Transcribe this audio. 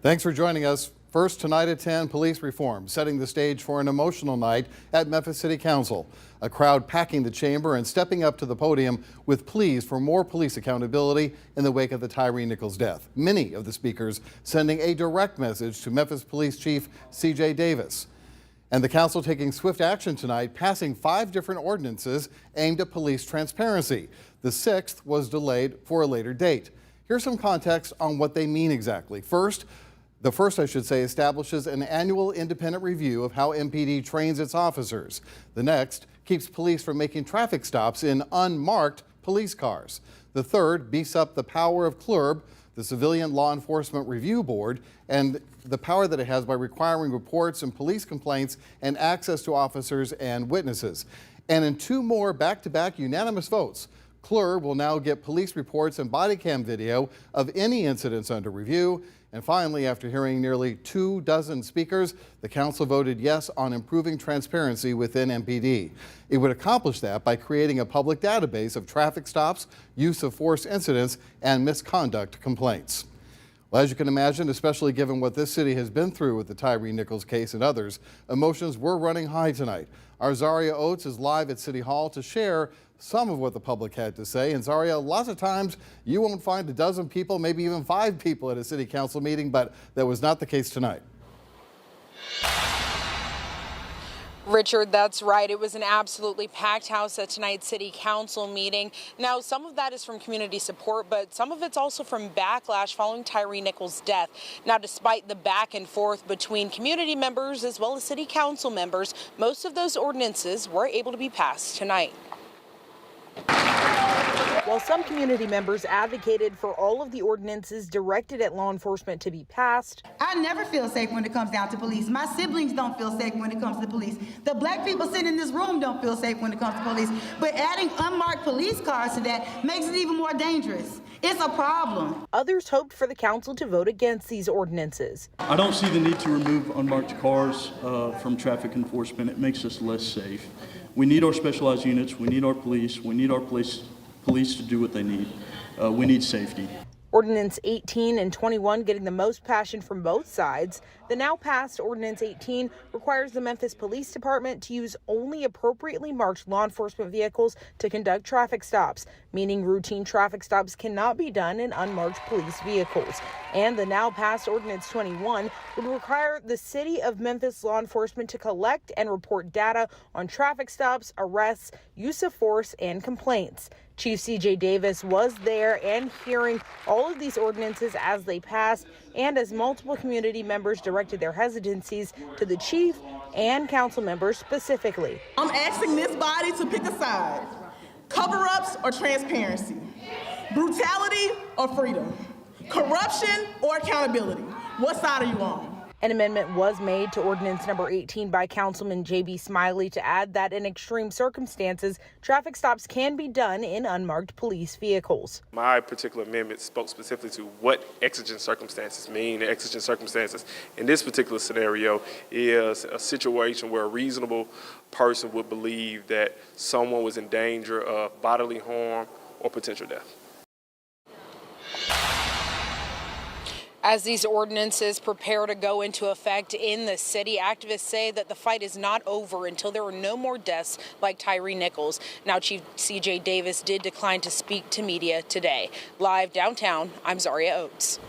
Thanks for joining us. First tonight at 10, police reform, setting the stage for an emotional night at Memphis City Council. A crowd packing the chamber and stepping up to the podium with pleas for more police accountability in the wake of the Tyre Nichols death. Many of the speakers sending a direct message to Memphis Police Chief C.J. Davis. And the council taking swift action tonight, passing 5 different ordinances aimed at police transparency. The 6th was delayed for a later date. Here's some context on what they mean exactly. The first, establishes an annual independent review of how MPD trains its officers. The next keeps police from making traffic stops in unmarked police cars. The third beefs up the power of CLURB, the Civilian Law Enforcement Review Board, and the power that it has by requiring reports and police complaints and access to officers and witnesses. And in 2 more back-to-back unanimous votes, CLURB will now get police reports and body cam video of any incidents under review. And finally, after hearing nearly 24 speakers, the council voted yes on improving transparency within MPD. It would accomplish that by creating a public database of traffic stops, use of force incidents, and misconduct complaints. Well, as you can imagine, especially given what this city has been through with the Tyre Nichols case and others, emotions were running high tonight. Our Zaria Oates is live at City Hall to share some of what the public had to say. And Zaria, lots of times you won't find 12 people, maybe even 5 people at a city council meeting, but that was not the case tonight. Richard, that's right. It was an absolutely packed house at tonight's city council meeting. Now, some of that is from community support, but some of it's also from backlash following Tyre Nichols' death. Now, despite the back and forth between community members as well as city council members, most of those ordinances were able to be passed tonight. While some community members advocated for all of the ordinances directed at law enforcement to be passed, I never feel safe when it comes down to police. My siblings don't feel safe when it comes to the police. The black people sitting in this room don't feel safe when it comes to police. But adding unmarked police cars to that makes it even more dangerous. It's a problem. Others hoped for the council to vote against these ordinances. I don't see the need to remove unmarked cars from traffic enforcement. It makes us less safe. We need our specialized units. We need our police. We need our police to do what they need. We need safety. Ordinance 18 and 21 getting the most passion from both sides. The now passed Ordinance 18 requires the Memphis Police Department to use only appropriately marked law enforcement vehicles to conduct traffic stops, meaning routine traffic stops cannot be done in unmarked police vehicles. And the now passed Ordinance 21 would require the City of Memphis law enforcement to collect and report data on traffic stops, arrests, use of force, and complaints. Chief C.J. Davis was there and hearing all of these ordinances as they passed, and as multiple community members directed their hesitancies to the chief and council members specifically. I'm asking this body to pick a side: cover-ups or transparency, brutality or freedom, corruption or accountability. What side are you on? An amendment was made to ordinance number 18 by Councilman J.B. Smiley to add that in extreme circumstances, traffic stops can be done in unmarked police vehicles. My particular amendment spoke specifically to what exigent circumstances mean. Exigent circumstances in this particular scenario is a situation where a reasonable person would believe that someone was in danger of bodily harm or potential death. As these ordinances prepare to go into effect in the city, activists say that the fight is not over until there are no more deaths like Tyre Nichols. Now, Chief C.J. Davis did decline to speak to media today. Live downtown, I'm Zaria Oates.